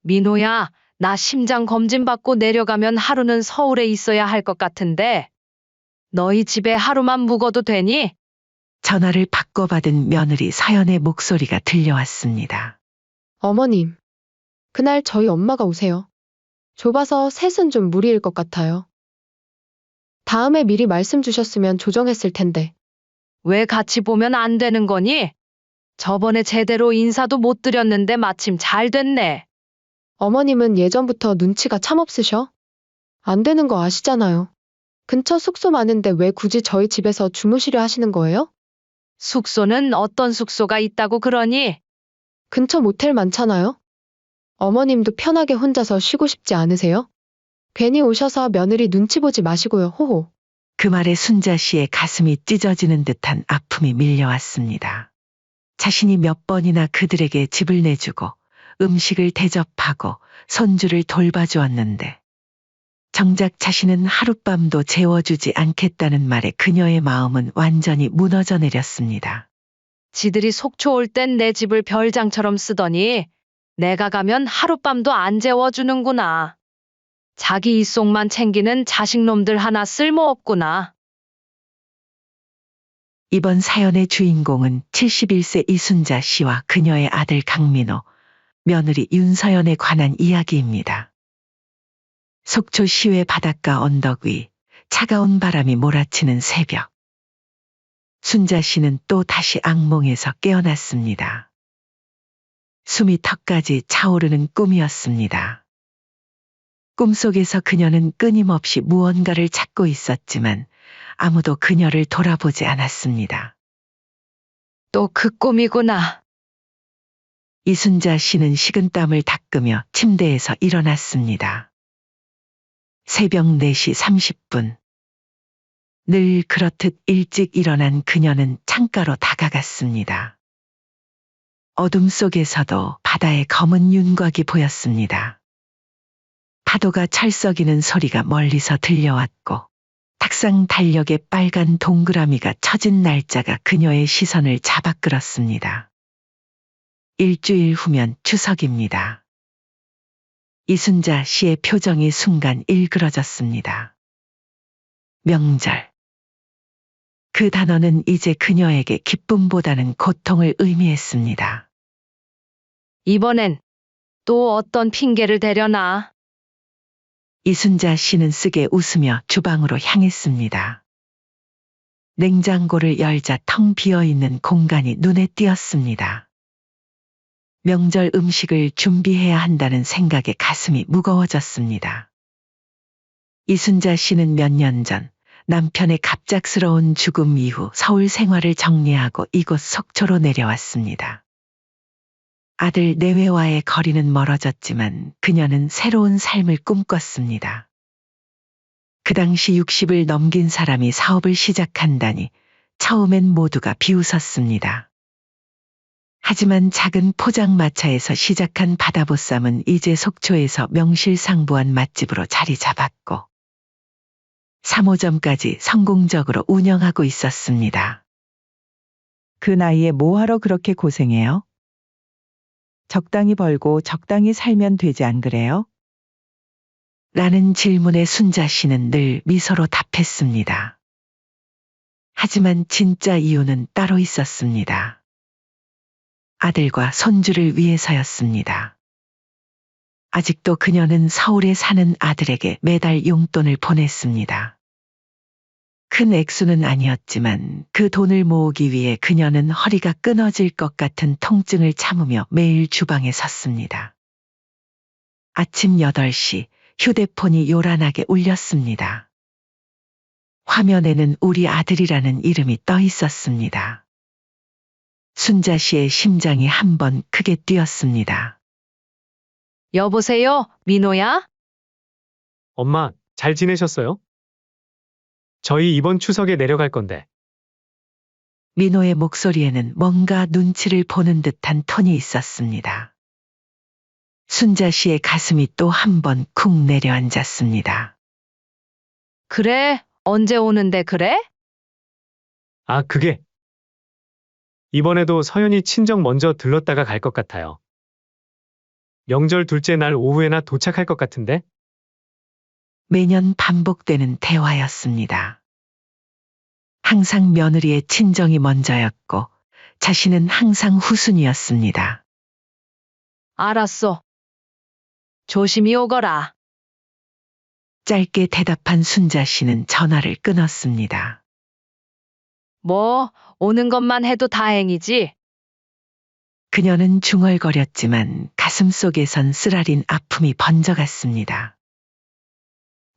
민호야, 나 심장 검진 받고 내려가면 하루는 서울에 있어야 할 것 같은데, 너희 집에 하루만 묵어도 되니? 전화를 바꿔받은 며느리 서연의 목소리가 들려왔습니다. 어머님, 그날 저희 엄마가 오세요. 좁아서 셋은 좀 무리일 것 같아요. 다음에 미리 말씀 주셨으면 조정했을 텐데. 왜 같이 보면 안 되는 거니? 저번에 제대로 인사도 못 드렸는데 마침 잘 됐네. 어머님은 예전부터 눈치가 참 없으셔. 안 되는 거 아시잖아요. 근처 숙소 많은데 왜 굳이 저희 집에서 주무시려 하시는 거예요? 숙소는 어떤 숙소가 있다고 그러니? 근처 모텔 많잖아요. 어머님도 편하게 혼자서 쉬고 싶지 않으세요? 괜히 오셔서 며느리 눈치 보지 마시고요, 호호. 그 말에 순자 씨의 가슴이 찢어지는 듯한 아픔이 밀려왔습니다. 자신이 몇 번이나 그들에게 집을 내주고 음식을 대접하고 손주를 돌봐주었는데 정작 자신은 하룻밤도 재워주지 않겠다는 말에 그녀의 마음은 완전히 무너져 내렸습니다. 지들이 속초 올 땐 내 집을 별장처럼 쓰더니 내가 가면 하룻밤도 안 재워주는구나. 자기 입속만 챙기는 자식놈들 하나 쓸모없구나. 이번 사연의 주인공은 71세 이순자 씨와 그녀의 아들 강민호, 며느리 윤서연에 관한 이야기입니다. 속초 시외 바닷가 언덕 위 차가운 바람이 몰아치는 새벽. 순자 씨는 또 다시 악몽에서 깨어났습니다. 숨이 턱까지 차오르는 꿈이었습니다. 꿈속에서 그녀는 끊임없이 무언가를 찾고 있었지만 아무도 그녀를 돌아보지 않았습니다. 또 그 꿈이구나. 이순자 씨는 식은땀을 닦으며 침대에서 일어났습니다. 새벽 4시 30분. 늘 그렇듯 일찍 일어난 그녀는 창가로 다가갔습니다. 어둠 속에서도 바다의 검은 윤곽이 보였습니다. 파도가 철썩이는 소리가 멀리서 들려왔고 탁상 달력에 빨간 동그라미가 쳐진 날짜가 그녀의 시선을 잡아끌었습니다. 일주일 후면 추석입니다. 이순자 씨의 표정이 순간 일그러졌습니다. 명절. 그 단어는 이제 그녀에게 기쁨보다는 고통을 의미했습니다. 이번엔 또 어떤 핑계를 대려나? 이순자 씨는 쓰게 웃으며 주방으로 향했습니다. 냉장고를 열자 텅 비어있는 공간이 눈에 띄었습니다. 명절 음식을 준비해야 한다는 생각에 가슴이 무거워졌습니다. 이순자 씨는 몇 년 전 남편의 갑작스러운 죽음 이후 서울 생활을 정리하고 이곳 속초로 내려왔습니다. 아들 내외와의 거리는 멀어졌지만 그녀는 새로운 삶을 꿈꿨습니다. 그 당시 60을 넘긴 사람이 사업을 시작한다니 처음엔 모두가 비웃었습니다. 하지만 작은 포장마차에서 시작한 바다보쌈은 이제 속초에서 명실상부한 맛집으로 자리 잡았고 3호점까지 성공적으로 운영하고 있었습니다. 그 나이에 뭐하러 그렇게 고생해요? 적당히 벌고 적당히 살면 되지 안 그래요? 라는 질문에 순자 씨는 늘 미소로 답했습니다. 하지만 진짜 이유는 따로 있었습니다. 아들과 손주를 위해서였습니다. 아직도 그녀는 서울에 사는 아들에게 매달 용돈을 보냈습니다. 큰 액수는 아니었지만 그 돈을 모으기 위해 그녀는 허리가 끊어질 것 같은 통증을 참으며 매일 주방에 섰습니다. 아침 8시 휴대폰이 요란하게 울렸습니다. 화면에는 우리 아들이라는 이름이 떠 있었습니다. 순자 씨의 심장이 한 번 크게 뛰었습니다. 여보세요, 민호야? 엄마, 잘 지내셨어요? 저희 이번 추석에 내려갈 건데. 민호의 목소리에는 뭔가 눈치를 보는 듯한 톤이 있었습니다. 순자 씨의 가슴이 또 한 번 쿵 내려앉았습니다. 그래, 언제 오는데 그래? 아, 그게. 이번에도 서연이 친정 먼저 들렀다가 갈 것 같아요. 명절 둘째 날 오후에나 도착할 것 같은데? 매년 반복되는 대화였습니다. 항상 며느리의 친정이 먼저였고 자신은 항상 후순이었습니다. 알았어. 조심히 오거라. 짧게 대답한 순자 씨는 전화를 끊었습니다. 뭐, 오는 것만 해도 다행이지. 그녀는 중얼거렸지만 가슴속에선 쓰라린 아픔이 번져갔습니다.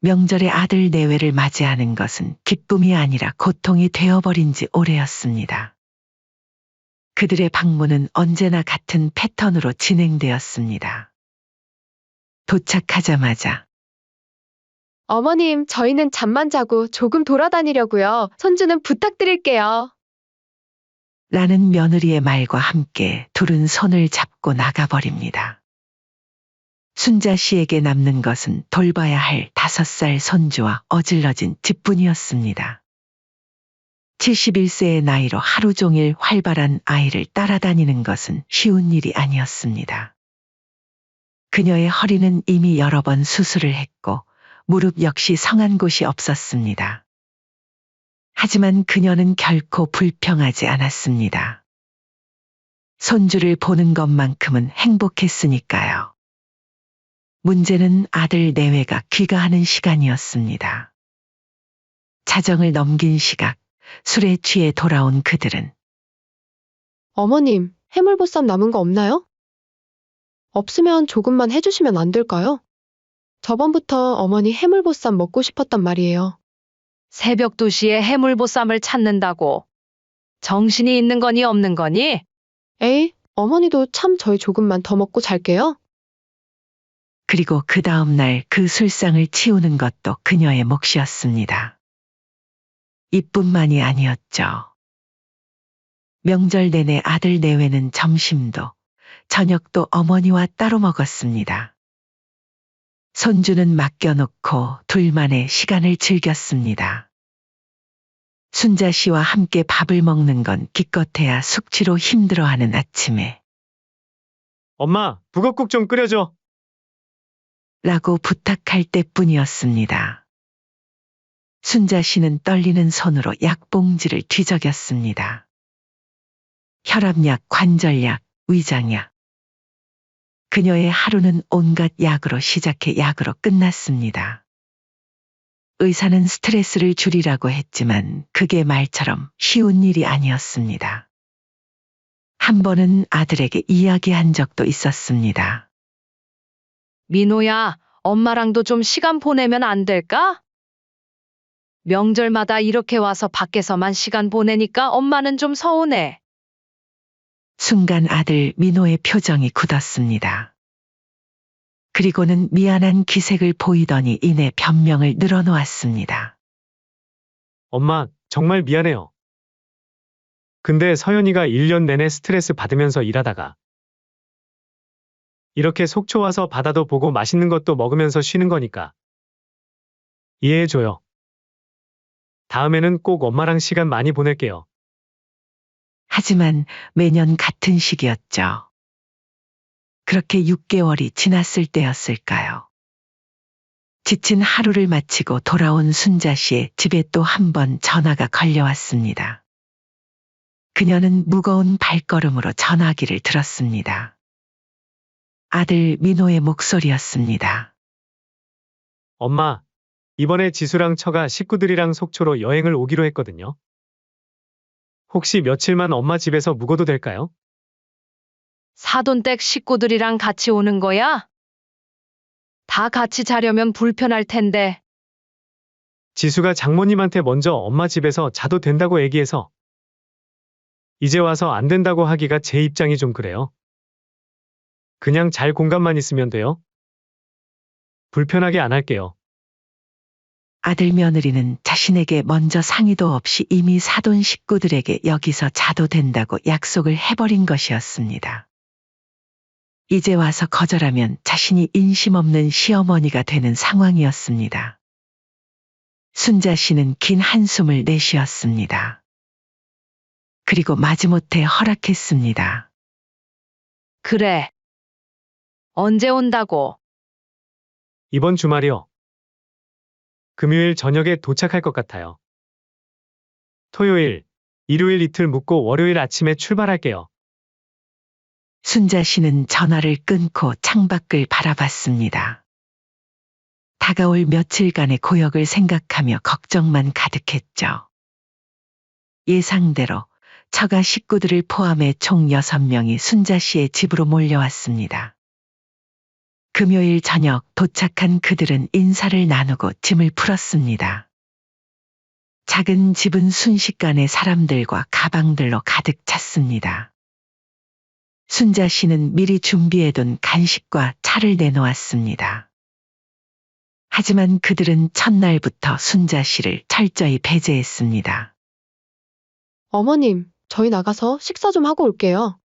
명절에 아들 내외를 맞이하는 것은 기쁨이 아니라 고통이 되어버린 지 오래였습니다. 그들의 방문은 언제나 같은 패턴으로 진행되었습니다. 도착하자마자 어머님, 저희는 잠만 자고 조금 돌아다니려고요. 손주는 부탁드릴게요. 라는 며느리의 말과 함께 둘은 손을 잡고 나가버립니다. 순자 씨에게 남는 것은 돌봐야 할 5살 손주와 어질러진 집뿐이었습니다. 71세의 나이로 하루 종일 활발한 아이를 따라다니는 것은 쉬운 일이 아니었습니다. 그녀의 허리는 이미 여러 번 수술을 했고 무릎 역시 성한 곳이 없었습니다. 하지만 그녀는 결코 불평하지 않았습니다. 손주를 보는 것만큼은 행복했으니까요. 문제는 아들 내외가 귀가하는 시간이었습니다. 자정을 넘긴 시각, 술에 취해 돌아온 그들은 어머님, 해물보쌈 남은 거 없나요? 없으면 조금만 해주시면 안 될까요? 저번부터 어머니 해물보쌈 먹고 싶었단 말이에요. 새벽 2시에 해물보쌈을 찾는다고. 정신이 있는 거니 없는 거니? 에이, 어머니도 참 저희 조금만 더 먹고 잘게요. 그리고 그 다음 날 그 술상을 치우는 것도 그녀의 몫이었습니다. 이뿐만이 아니었죠. 명절 내내 아들 내외는 점심도 저녁도 어머니와 따로 먹었습니다. 손주는 맡겨놓고 둘만의 시간을 즐겼습니다. 순자 씨와 함께 밥을 먹는 건 기껏해야 숙취로 힘들어하는 아침에 엄마, 북엇국 좀 끓여줘. 라고 부탁할 때뿐이었습니다. 순자 씨는 떨리는 손으로 약봉지를 뒤적였습니다. 혈압약, 관절약, 위장약. 그녀의 하루는 온갖 약으로 시작해 약으로 끝났습니다. 의사는 스트레스를 줄이라고 했지만 그게 말처럼 쉬운 일이 아니었습니다. 한 번은 아들에게 이야기한 적도 있었습니다. 민호야, 엄마랑도 좀 시간 보내면 안 될까? 명절마다 이렇게 와서 밖에서만 시간 보내니까 엄마는 좀 서운해. 순간 아들 민호의 표정이 굳었습니다. 그리고는 미안한 기색을 보이더니 이내 변명을 늘어놓았습니다. 엄마, 정말 미안해요. 근데 서연이가 1년 내내 스트레스 받으면서 일하다가 이렇게 속초 와서 바다도 보고 맛있는 것도 먹으면서 쉬는 거니까 이해해줘요. 다음에는 꼭 엄마랑 시간 많이 보낼게요. 하지만 매년 같은 시기였죠. 그렇게 6개월이 지났을 때였을까요? 지친 하루를 마치고 돌아온 순자 씨의 집에 또 한 번 전화가 걸려왔습니다. 그녀는 무거운 발걸음으로 전화기를 들었습니다. 아들 민호의 목소리였습니다. 엄마, 이번에 지수랑 처가 식구들이랑 속초로 여행을 오기로 했거든요. 혹시 며칠만 엄마 집에서 묵어도 될까요? 사돈댁 식구들이랑 같이 오는 거야? 다 같이 자려면 불편할 텐데. 지수가 장모님한테 먼저 엄마 집에서 자도 된다고 얘기해서 이제 와서 안 된다고 하기가 제 입장이 좀 그래요. 그냥 잘 공간만 있으면 돼요. 불편하게 안 할게요. 아들 며느리는 자신에게 먼저 상의도 없이 이미 사돈 식구들에게 여기서 자도 된다고 약속을 해버린 것이었습니다. 이제 와서 거절하면 자신이 인심 없는 시어머니가 되는 상황이었습니다. 순자 씨는 긴 한숨을 내쉬었습니다. 그리고 마지못해 허락했습니다. 그래. 언제 온다고? 이번 주말이요. 금요일 저녁에 도착할 것 같아요. 토요일, 일요일 이틀 묵고 월요일 아침에 출발할게요. 순자 씨는 전화를 끊고 창밖을 바라봤습니다. 다가올 며칠간의 고역을 생각하며 걱정만 가득했죠. 예상대로 처가 식구들을 포함해 총 6명이 순자 씨의 집으로 몰려왔습니다. 금요일 저녁 도착한 그들은 인사를 나누고 짐을 풀었습니다. 작은 집은 순식간에 사람들과 가방들로 가득 찼습니다. 순자 씨는 미리 준비해둔 간식과 차를 내놓았습니다. 하지만 그들은 첫날부터 순자 씨를 철저히 배제했습니다. 어머님, 저희 나가서 식사 좀 하고 올게요.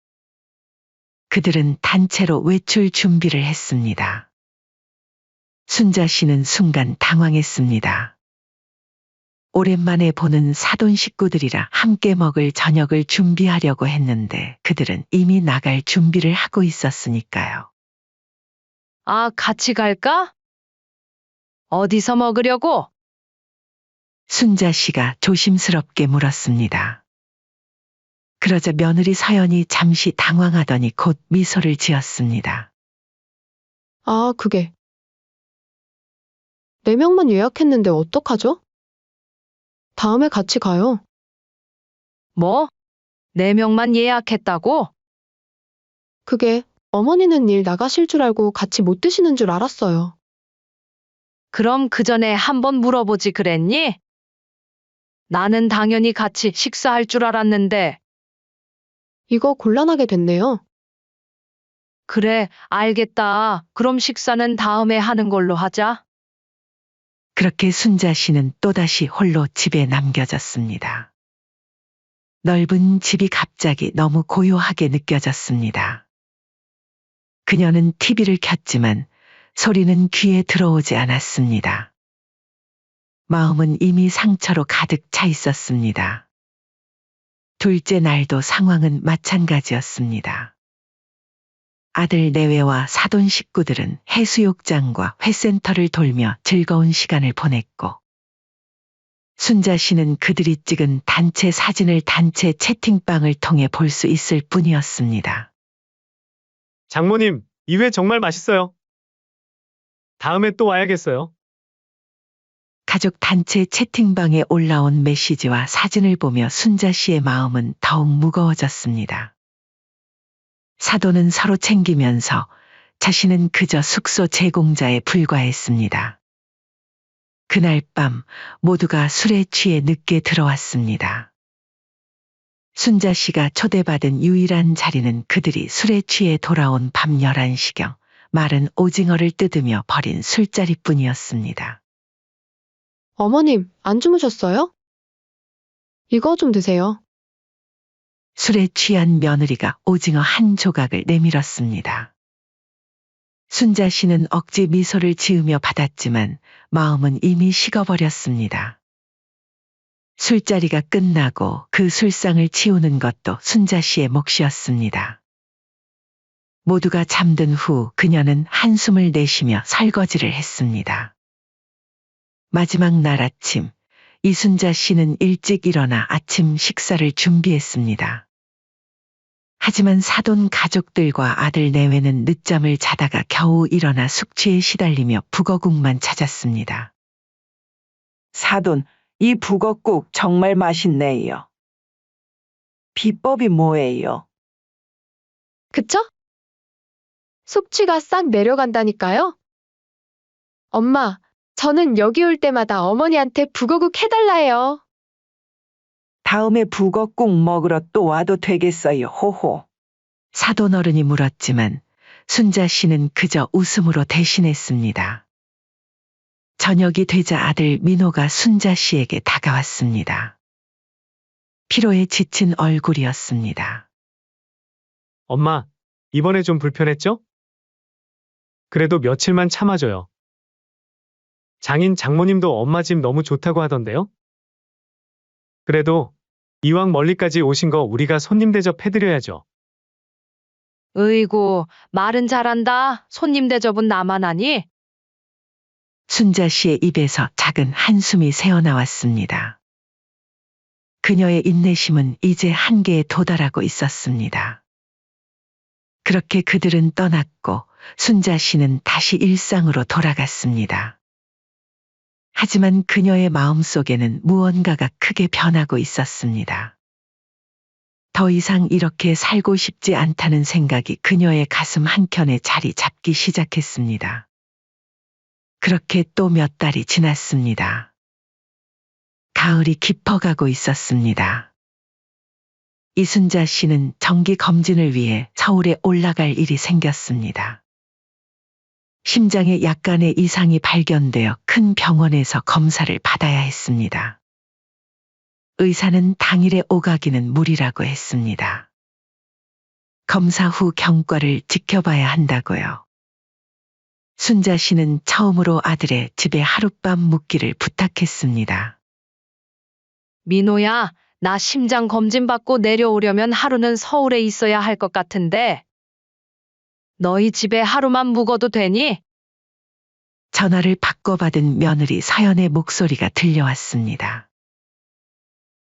그들은 단체로 외출 준비를 했습니다. 순자 씨는 순간 당황했습니다. 오랜만에 보는 사돈 식구들이라 함께 먹을 저녁을 준비하려고 했는데 그들은 이미 나갈 준비를 하고 있었으니까요. 아, 같이 갈까? 어디서 먹으려고? 순자 씨가 조심스럽게 물었습니다. 그러자 며느리 서연이 잠시 당황하더니 곧 미소를 지었습니다. 아, 그게. 4명만 예약했는데 어떡하죠? 다음에 같이 가요. 뭐? 4명만 예약했다고? 그게 어머니는 일 나가실 줄 알고 같이 못 드시는 줄 알았어요. 그럼 그 전에 한번 물어보지 그랬니? 나는 당연히 같이 식사할 줄 알았는데. 이거 곤란하게 됐네요. 그래, 알겠다. 그럼 식사는 다음에 하는 걸로 하자. 그렇게 순자 씨는 또다시 홀로 집에 남겨졌습니다. 넓은 집이 갑자기 너무 고요하게 느껴졌습니다. 그녀는 TV를 켰지만 소리는 귀에 들어오지 않았습니다. 마음은 이미 상처로 가득 차 있었습니다. 둘째 날도 상황은 마찬가지였습니다. 아들 내외와 사돈 식구들은 해수욕장과 회센터를 돌며 즐거운 시간을 보냈고 순자 씨는 그들이 찍은 단체 사진을 단체 채팅방을 통해 볼 수 있을 뿐이었습니다. 장모님, 이 회 정말 맛있어요. 다음에 또 와야겠어요. 가족 단체 채팅방에 올라온 메시지와 사진을 보며 순자 씨의 마음은 더욱 무거워졌습니다. 사돈은 서로 챙기면서 자신은 그저 숙소 제공자에 불과했습니다. 그날 밤 모두가 술에 취해 늦게 들어왔습니다. 순자 씨가 초대받은 유일한 자리는 그들이 술에 취해 돌아온 밤 11시경 마른 오징어를 뜯으며 버린 술자리뿐이었습니다. 어머님, 안 주무셨어요? 이거 좀 드세요. 술에 취한 며느리가 오징어 한 조각을 내밀었습니다. 순자 씨는 억지 미소를 지으며 받았지만 마음은 이미 식어버렸습니다. 술자리가 끝나고 그 술상을 치우는 것도 순자 씨의 몫이었습니다. 모두가 잠든 후 그녀는 한숨을 내쉬며 설거지를 했습니다. 마지막 날 아침, 이순자 씨는 일찍 일어나 아침 식사를 준비했습니다. 하지만 사돈 가족들과 아들 내외는 늦잠을 자다가 겨우 일어나 숙취에 시달리며 북어국만 찾았습니다. 사돈, 이 북엇국 정말 맛있네요. 비법이 뭐예요? 그쵸? 숙취가 싹 내려간다니까요? 엄마, 저는 여기 올 때마다 어머니한테 북어국 해달라 해요. 다음에 북엇국 먹으러 또 와도 되겠어요, 호호. 사돈 어른이 물었지만 순자 씨는 그저 웃음으로 대신했습니다. 저녁이 되자 아들 민호가 순자 씨에게 다가왔습니다. 피로에 지친 얼굴이었습니다. 엄마, 이번에 좀 불편했죠? 그래도 며칠만 참아줘요. 장인 장모님도 엄마 집 너무 좋다고 하던데요? 그래도 이왕 멀리까지 오신 거 우리가 손님 대접해드려야죠. 으이구, 말은 잘한다. 손님 대접은 나만 하니? 순자 씨의 입에서 작은 한숨이 새어나왔습니다. 그녀의 인내심은 이제 한계에 도달하고 있었습니다. 그렇게 그들은 떠났고 순자 씨는 다시 일상으로 돌아갔습니다. 하지만 그녀의 마음속에는 무언가가 크게 변하고 있었습니다. 더 이상 이렇게 살고 싶지 않다는 생각이 그녀의 가슴 한켠에 자리 잡기 시작했습니다. 그렇게 또 몇 달이 지났습니다. 가을이 깊어가고 있었습니다. 이순자 씨는 정기 검진을 위해 서울에 올라갈 일이 생겼습니다. 심장에 약간의 이상이 발견되어 큰 병원에서 검사를 받아야 했습니다. 의사는 당일에 오가기는 무리라고 했습니다. 검사 후 경과를 지켜봐야 한다고요. 순자 씨는 처음으로 아들의 집에 하룻밤 묵기를 부탁했습니다. 민호야, 나 심장 검진 받고 내려오려면 하루는 서울에 있어야 할 것 같은데. 너희 집에 하루만 묵어도 되니? 전화를 바꿔받은 며느리 서연의 목소리가 들려왔습니다.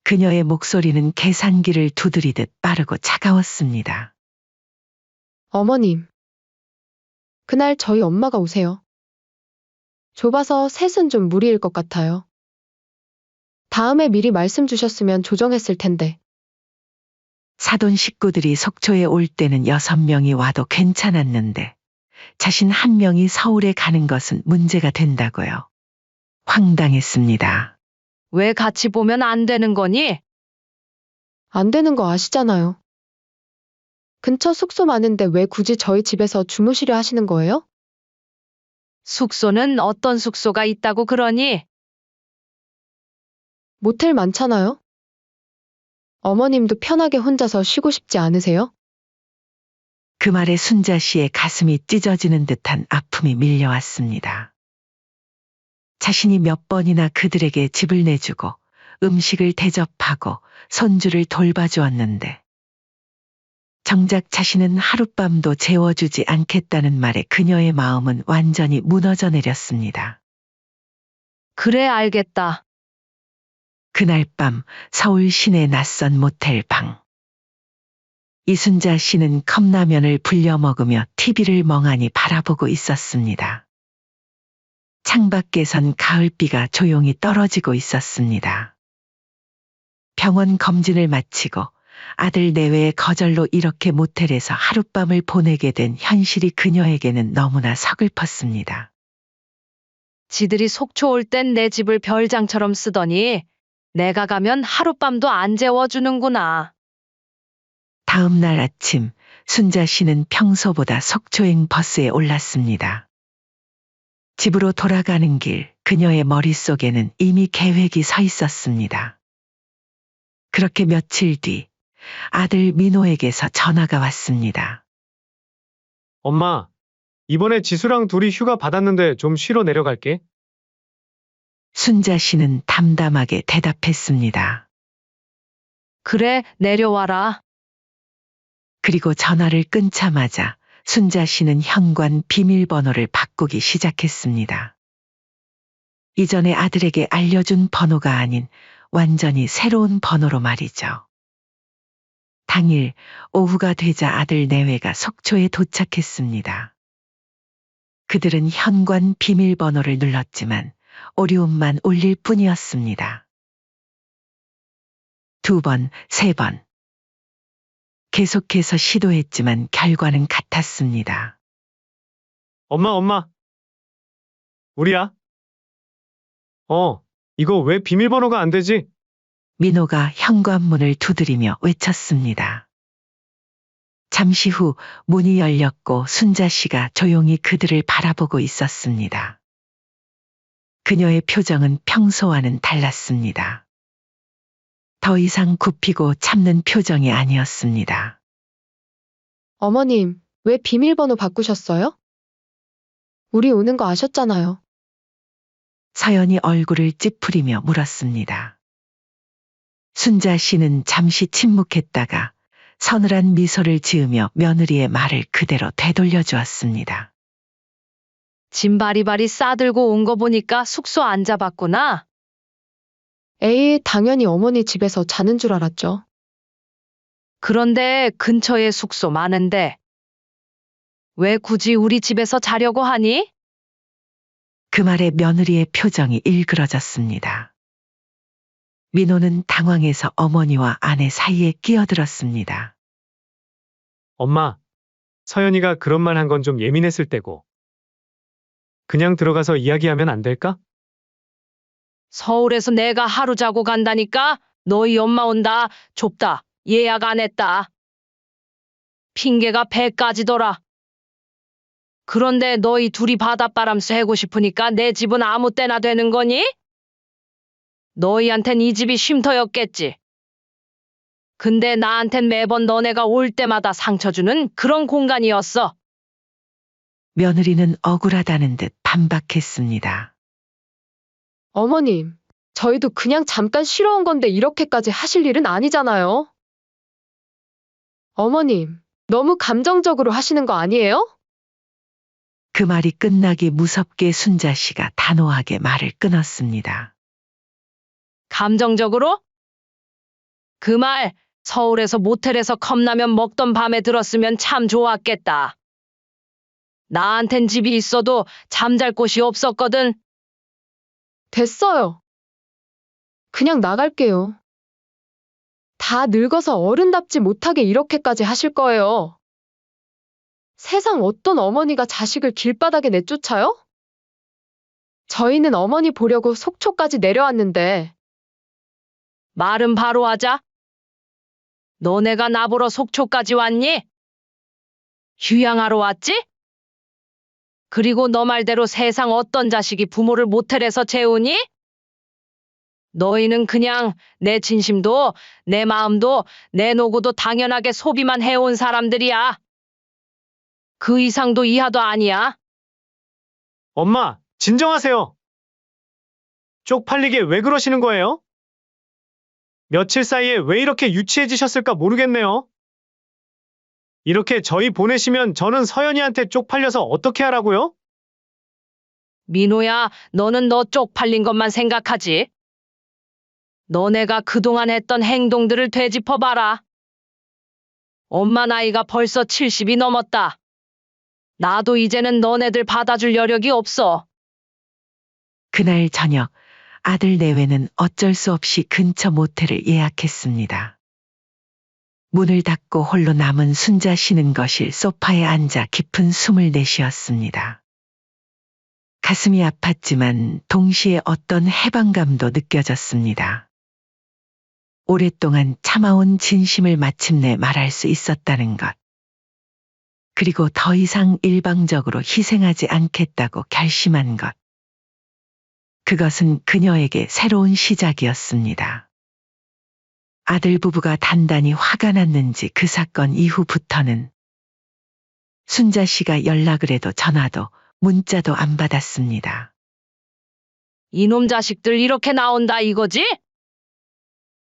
그녀의 목소리는 계산기를 두드리듯 빠르고 차가웠습니다. 어머님. 그날 저희 엄마가 오세요. 좁아서 셋은 좀 무리일 것 같아요. 다음에 미리 말씀 주셨으면 조정했을 텐데. 사돈 식구들이 속초에 올 때는 6명이 와도 괜찮았는데 자신 한 명이 서울에 가는 것은 문제가 된다고요. 황당했습니다. 왜 같이 보면 안 되는 거니? 안 되는 거 아시잖아요. 근처 숙소 많은데 왜 굳이 저희 집에서 주무시려 하시는 거예요? 숙소는 어떤 숙소가 있다고 그러니? 모텔 많잖아요? 어머님도 편하게 혼자서 쉬고 싶지 않으세요? 그 말에 순자 씨의 가슴이 찢어지는 듯한 아픔이 밀려왔습니다. 자신이 몇 번이나 그들에게 집을 내주고 음식을 대접하고 손주를 돌봐주었는데 정작 자신은 하룻밤도 재워주지 않겠다는 말에 그녀의 마음은 완전히 무너져 내렸습니다. 그래, 알겠다. 그날 밤 서울 시내 낯선 모텔 방. 이순자 씨는 컵라면을 불려 먹으며 TV를 멍하니 바라보고 있었습니다. 창밖에선 가을비가 조용히 떨어지고 있었습니다. 병원 검진을 마치고 아들 내외의 거절로 이렇게 모텔에서 하룻밤을 보내게 된 현실이 그녀에게는 너무나 서글펐습니다. 지들이 속초 올 땐 내 집을 별장처럼 쓰더니 내가 가면 하룻밤도 안 재워주는구나. 다음 날 아침 순자 씨는 평소보다 속초행 버스에 올랐습니다. 집으로 돌아가는 길 그녀의 머릿속에는 이미 계획이 서 있었습니다. 그렇게 며칠 뒤 아들 민호에게서 전화가 왔습니다. 엄마, 이번에 지수랑 둘이 휴가 받았는데 좀 쉬러 내려갈게. 순자 씨는 담담하게 대답했습니다. 그래, 내려와라. 그리고 전화를 끊자마자 순자 씨는 현관 비밀번호를 바꾸기 시작했습니다. 이전에 아들에게 알려준 번호가 아닌 완전히 새로운 번호로 말이죠. 당일 오후가 되자 아들 내외가 속초에 도착했습니다. 그들은 현관 비밀번호를 눌렀지만 오리움만 울릴 뿐이었습니다. 2번, 3번. 계속해서 시도했지만 결과는 같았습니다. 엄마. 우리야? 이거 왜 비밀번호가 안 되지? 민호가 현관문을 두드리며 외쳤습니다. 잠시 후 문이 열렸고 순자 씨가 조용히 그들을 바라보고 있었습니다. 그녀의 표정은 평소와는 달랐습니다. 더 이상 굽히고 참는 표정이 아니었습니다. 어머님, 왜 비밀번호 바꾸셨어요? 우리 오는 거 아셨잖아요. 서연이 얼굴을 찌푸리며 물었습니다. 순자 씨는 잠시 침묵했다가 서늘한 미소를 지으며 며느리의 말을 그대로 되돌려 주었습니다. 짐 바리바리 싸들고 온 거 보니까 숙소 안 잡았구나. 에이, 당연히 어머니 집에서 자는 줄 알았죠. 그런데 근처에 숙소 많은데 왜 굳이 우리 집에서 자려고 하니? 그 말에 며느리의 표정이 일그러졌습니다. 민호는 당황해서 어머니와 아내 사이에 끼어들었습니다. 엄마, 서연이가 그런 말 한 건 좀 예민했을 때고. 그냥 들어가서 이야기하면 안 될까? 서울에서 내가 하루 자고 간다니까? 너희 엄마 온다. 좁다. 예약 안 했다. 핑계가 100가지더라. 그런데 너희 둘이 바닷바람 쐬고 싶으니까 내 집은 아무 때나 되는 거니? 너희한텐 이 집이 쉼터였겠지. 근데 나한텐 매번 너네가 올 때마다 상처 주는 그런 공간이었어. 며느리는 억울하다는 듯 반박했습니다. 어머님, 저희도 그냥 잠깐 쉬러 온 건데 이렇게까지 하실 일은 아니잖아요. 어머님, 너무 감정적으로 하시는 거 아니에요? 그 말이 끝나기 무섭게 순자 씨가 단호하게 말을 끊었습니다. 감정적으로? 그 말 서울에서 모텔에서 컵라면 먹던 밤에 들었으면 참 좋았겠다. 나한텐 집이 있어도 잠잘 곳이 없었거든. 됐어요. 그냥 나갈게요. 다 늙어서 어른답지 못하게 이렇게까지 하실 거예요. 세상 어떤 어머니가 자식을 길바닥에 내쫓아요? 저희는 어머니 보려고 속초까지 내려왔는데. 말은 바로 하자. 너네가 나보러 속초까지 왔니? 휴양하러 왔지? 그리고 너 말대로 세상 어떤 자식이 부모를 모텔에서 재우니? 너희는 그냥 내 진심도 내 마음도 내 노고도 당연하게 소비만 해온 사람들이야. 그 이상도 이하도 아니야. 엄마, 진정하세요. 쪽팔리게 왜 그러시는 거예요? 며칠 사이에 왜 이렇게 유치해지셨을까 모르겠네요. 이렇게 저희 보내시면 저는 서연이한테 쪽팔려서 어떻게 하라고요? 민호야, 너는 너 쪽팔린 것만 생각하지. 너네가 그동안 했던 행동들을 되짚어봐라. 엄마 나이가 벌써 70이 넘었다. 나도 이제는 너네들 받아줄 여력이 없어. 그날 저녁 아들 내외는 어쩔 수 없이 근처 모텔을 예약했습니다. 문을 닫고 홀로 남은 순자 씨는 거실 소파에 앉아 깊은 숨을 내쉬었습니다. 가슴이 아팠지만 동시에 어떤 해방감도 느껴졌습니다. 오랫동안 참아온 진심을 마침내 말할 수 있었다는 것. 그리고 더 이상 일방적으로 희생하지 않겠다고 결심한 것. 그것은 그녀에게 새로운 시작이었습니다. 아들 부부가 단단히 화가 났는지 그 사건 이후부터는 순자 씨가 연락을 해도 전화도 문자도 안 받았습니다. 이놈 자식들 이렇게 나온다 이거지?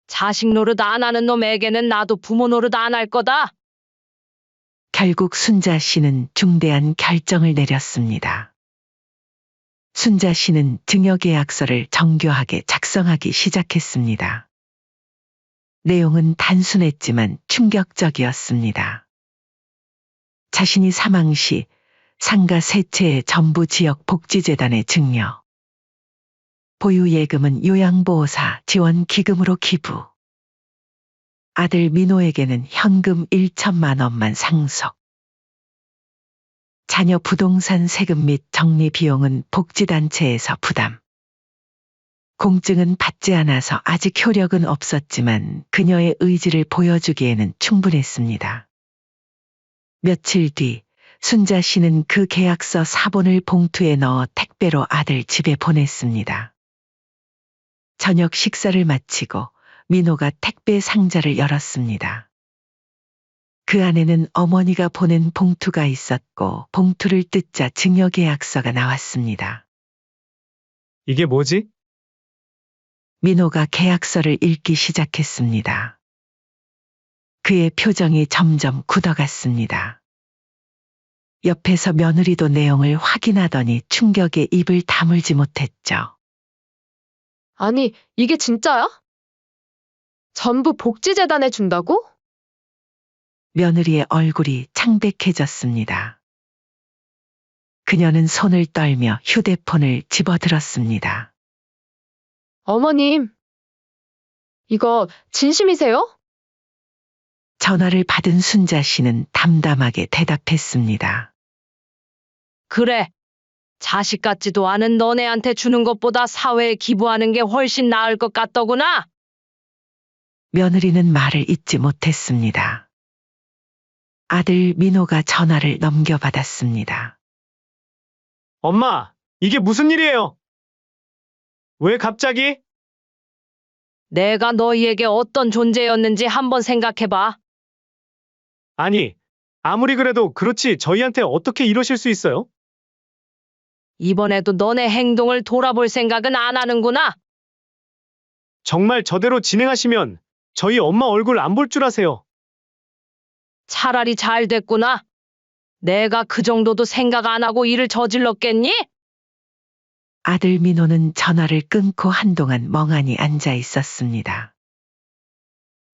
자식 노릇 안 하는 놈에게는 나도 부모 노릇 안 할 거다. 결국 순자 씨는 중대한 결정을 내렸습니다. 순자 씨는 증여계약서를 정교하게 작성하기 시작했습니다. 내용은 단순했지만 충격적이었습니다. 자신이 사망 시 상가 세 채의 전부 지역복지재단에 증여. 보유 예금은 요양보호사 지원기금으로 기부. 아들 민호에게는 현금 1천만 원만 상속. 자녀 부동산 세금 및 정리 비용은 복지단체에서 부담. 공증은 받지 않아서 아직 효력은 없었지만 그녀의 의지를 보여주기에는 충분했습니다. 며칠 뒤 순자 씨는 그 계약서 사본을 봉투에 넣어 택배로 아들 집에 보냈습니다. 저녁 식사를 마치고 민호가 택배 상자를 열었습니다. 그 안에는 어머니가 보낸 봉투가 있었고 봉투를 뜯자 증여계약서가 나왔습니다. 이게 뭐지? 민호가 계약서를 읽기 시작했습니다. 그의 표정이 점점 굳어갔습니다. 옆에서 며느리도 내용을 확인하더니 충격에 입을 다물지 못했죠. 아니, 이게 진짜야? 전부 복지재단에 준다고? 며느리의 얼굴이 창백해졌습니다. 그녀는 손을 떨며 휴대폰을 집어들었습니다. 어머님, 이거 진심이세요? 전화를 받은 순자 씨는 담담하게 대답했습니다. 그래. 자식 같지도 않은 너네한테 주는 것보다 사회에 기부하는 게 훨씬 나을 것 같더구나. 며느리는 말을 잇지 못했습니다. 아들 민호가 전화를 넘겨받았습니다. 엄마, 이게 무슨 일이에요? 왜 갑자기? 내가 너희에게 어떤 존재였는지 한번 생각해봐. 아니, 아무리 그래도 그렇지 저희한테 어떻게 이러실 수 있어요? 이번에도 너네 행동을 돌아볼 생각은 안 하는구나. 정말 저대로 진행하시면 저희 엄마 얼굴 안 볼 줄 아세요. 차라리 잘 됐구나. 내가 그 정도도 생각 안 하고 일을 저질렀겠니? 아들 민호는 전화를 끊고 한동안 멍하니 앉아 있었습니다.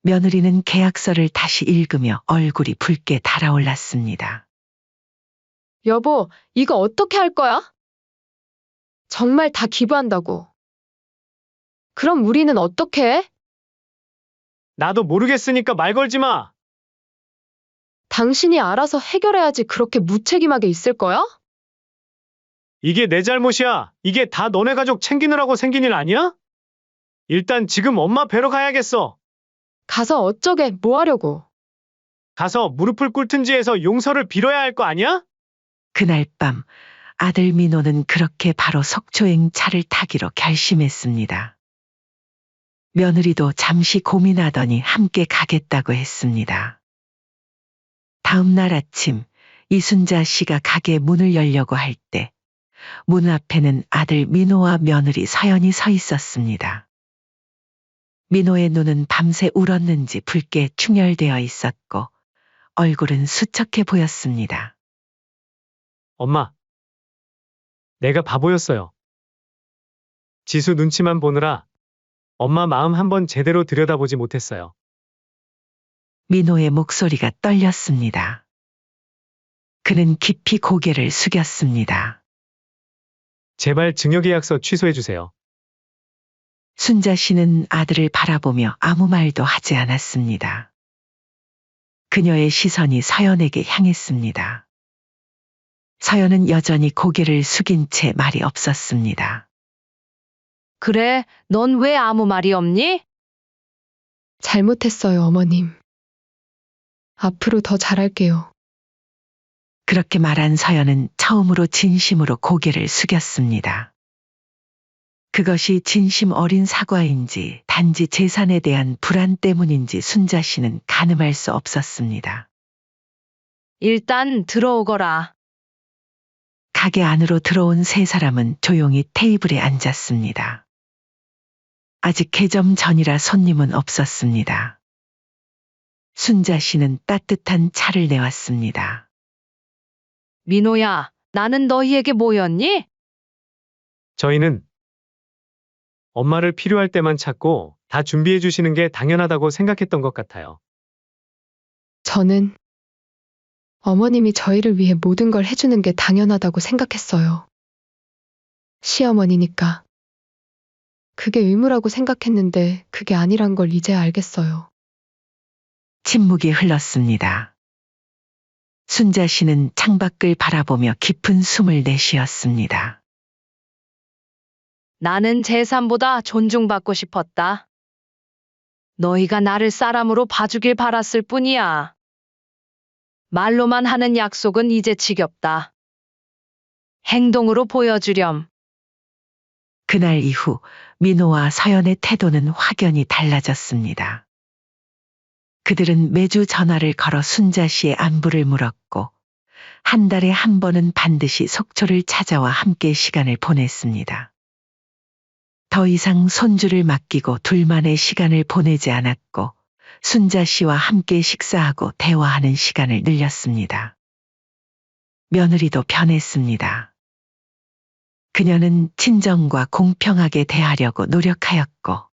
며느리는 계약서를 다시 읽으며 얼굴이 붉게 달아올랐습니다. 여보, 이거 어떻게 할 거야? 정말 다 기부한다고. 그럼 우리는 어떻게 해? 나도 모르겠으니까 말 걸지 마. 당신이 알아서 해결해야지 그렇게 무책임하게 있을 거야? 이게 내 잘못이야. 이게 다 너네 가족 챙기느라고 생긴 일 아니야? 일단 지금 엄마 뵈러 가야겠어. 가서 어쩌게 뭐 하려고. 가서 무릎을 꿇든지 해서 용서를 빌어야 할 거 아니야? 그날 밤 아들 민호는 그렇게 바로 속초행 차를 타기로 결심했습니다. 며느리도 잠시 고민하더니 함께 가겠다고 했습니다. 다음 날 아침 이순자 씨가 가게 문을 열려고 할 때 문 앞에는 아들 민호와 며느리 서연이 서 있었습니다. 민호의 눈은 밤새 울었는지 붉게 충혈되어 있었고 얼굴은 수척해 보였습니다. 엄마. 내가 바보였어요. 지수 눈치만 보느라 엄마 마음 한번 제대로 들여다보지 못했어요. 민호의 목소리가 떨렸습니다. 그는 깊이 고개를 숙였습니다. 제발 증여계약서 취소해주세요. 순자 씨는 아들을 바라보며 아무 말도 하지 않았습니다. 그녀의 시선이 서연에게 향했습니다. 서연은 여전히 고개를 숙인 채 말이 없었습니다. 그래, 넌 왜 아무 말이 없니? 잘못했어요, 어머님. 앞으로 더 잘할게요. 그렇게 말한 서연은 처음으로 진심으로 고개를 숙였습니다. 그것이 진심 어린 사과인지 단지 재산에 대한 불안 때문인지 순자 씨는 가늠할 수 없었습니다. 일단 들어오거라. 가게 안으로 들어온 세 사람은 조용히 테이블에 앉았습니다. 아직 개점 전이라 손님은 없었습니다. 순자 씨는 따뜻한 차를 내왔습니다. 민호야, 나는 너희에게 뭐였니? 저희는 엄마를 필요할 때만 찾고 다 준비해 주시는 게 당연하다고 생각했던 것 같아요. 저는 어머님이 저희를 위해 모든 걸 해주는 게 당연하다고 생각했어요. 시어머니니까. 그게 의무라고 생각했는데 그게 아니란 걸 이제 알겠어요. 침묵이 흘렀습니다. 순자 씨는 창밖을 바라보며 깊은 숨을 내쉬었습니다. 나는 재산보다 존중받고 싶었다. 너희가 나를 사람으로 봐주길 바랐을 뿐이야. 말로만 하는 약속은 이제 지겹다. 행동으로 보여주렴. 그날 이후 민호와 서연의 태도는 확연히 달라졌습니다. 그들은 매주 전화를 걸어 순자 씨의 안부를 물었고 한 달에 한 번은 반드시 속초를 찾아와 함께 시간을 보냈습니다. 더 이상 손주를 맡기고 둘만의 시간을 보내지 않았고 순자 씨와 함께 식사하고 대화하는 시간을 늘렸습니다. 며느리도 변했습니다. 그녀는 친정과 공평하게 대하려고 노력하였고,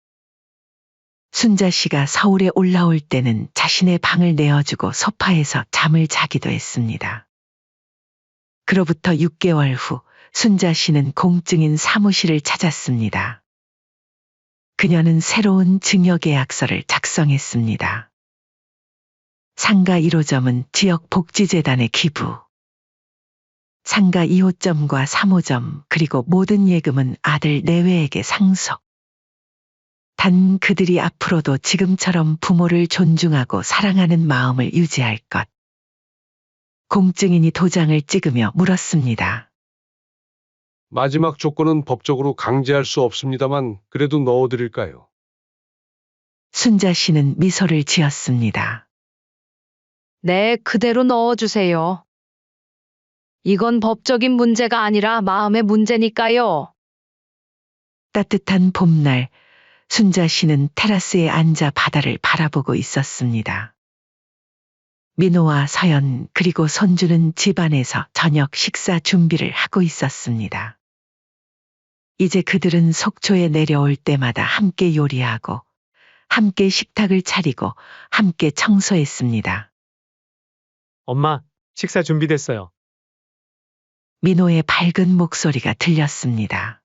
순자 씨가 서울에 올라올 때는 자신의 방을 내어주고 소파에서 잠을 자기도 했습니다. 그로부터 6개월 후 순자 씨는 공증인 사무실을 찾았습니다. 그녀는 새로운 증여계약서를 작성했습니다. 상가 1호점은 지역복지재단에 기부. 상가 2호점과 3호점 그리고 모든 예금은 아들 내외에게 상속. 단 그들이 앞으로도 지금처럼 부모를 존중하고 사랑하는 마음을 유지할 것. 공증인이 도장을 찍으며 물었습니다. 마지막 조건은 법적으로 강제할 수 없습니다만 그래도 넣어드릴까요? 순자 씨는 미소를 지었습니다. 네, 그대로 넣어주세요. 이건 법적인 문제가 아니라 마음의 문제니까요. 따뜻한 봄날, 순자 씨는 테라스에 앉아 바다를 바라보고 있었습니다. 민호와 서연 그리고 손주는 집안에서 저녁 식사 준비를 하고 있었습니다. 이제 그들은 속초에 내려올 때마다 함께 요리하고 함께 식탁을 차리고 함께 청소했습니다. 엄마, 식사 준비됐어요. 민호의 밝은 목소리가 들렸습니다.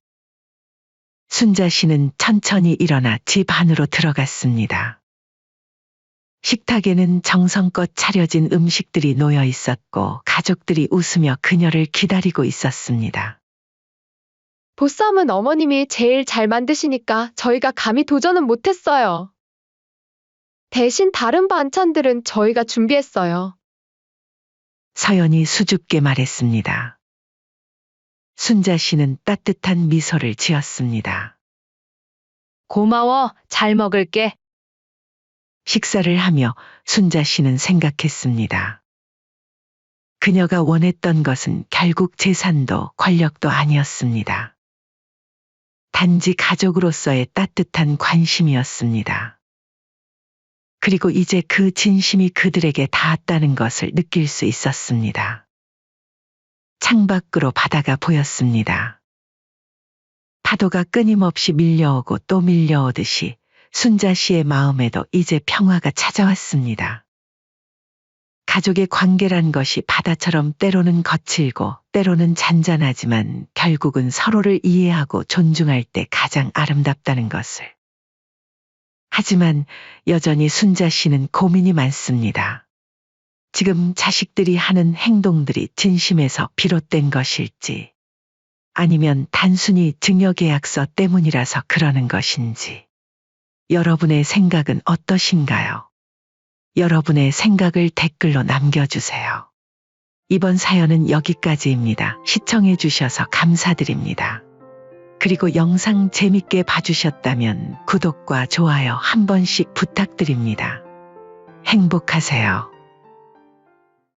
순자 씨는 천천히 일어나 집 안으로 들어갔습니다. 식탁에는 정성껏 차려진 음식들이 놓여 있었고 가족들이 웃으며 그녀를 기다리고 있었습니다. 보쌈은 어머님이 제일 잘 만드시니까 저희가 감히 도전은 못했어요. 대신 다른 반찬들은 저희가 준비했어요. 서연이 수줍게 말했습니다. 순자 씨는 따뜻한 미소를 지었습니다. 고마워, 잘 먹을게. 식사를 하며 순자 씨는 생각했습니다. 그녀가 원했던 것은 결국 재산도 권력도 아니었습니다. 단지 가족으로서의 따뜻한 관심이었습니다. 그리고 이제 그 진심이 그들에게 닿았다는 것을 느낄 수 있었습니다. 창밖으로 바다가 보였습니다. 파도가 끊임없이 밀려오고 또 밀려오듯이 순자 씨의 마음에도 이제 평화가 찾아왔습니다. 가족의 관계란 것이 바다처럼 때로는 거칠고 때로는 잔잔하지만 결국은 서로를 이해하고 존중할 때 가장 아름답다는 것을. 하지만 여전히 순자 씨는 고민이 많습니다. 지금 자식들이 하는 행동들이 진심에서 비롯된 것일지, 아니면 단순히 증여계약서 때문이라서 그러는 것인지. 여러분의 생각은 어떠신가요? 여러분의 생각을 댓글로 남겨주세요. 이번 사연은 여기까지입니다. 시청해주셔서 감사드립니다. 그리고 영상 재밌게 봐주셨다면 구독과 좋아요 한 번씩 부탁드립니다. 행복하세요.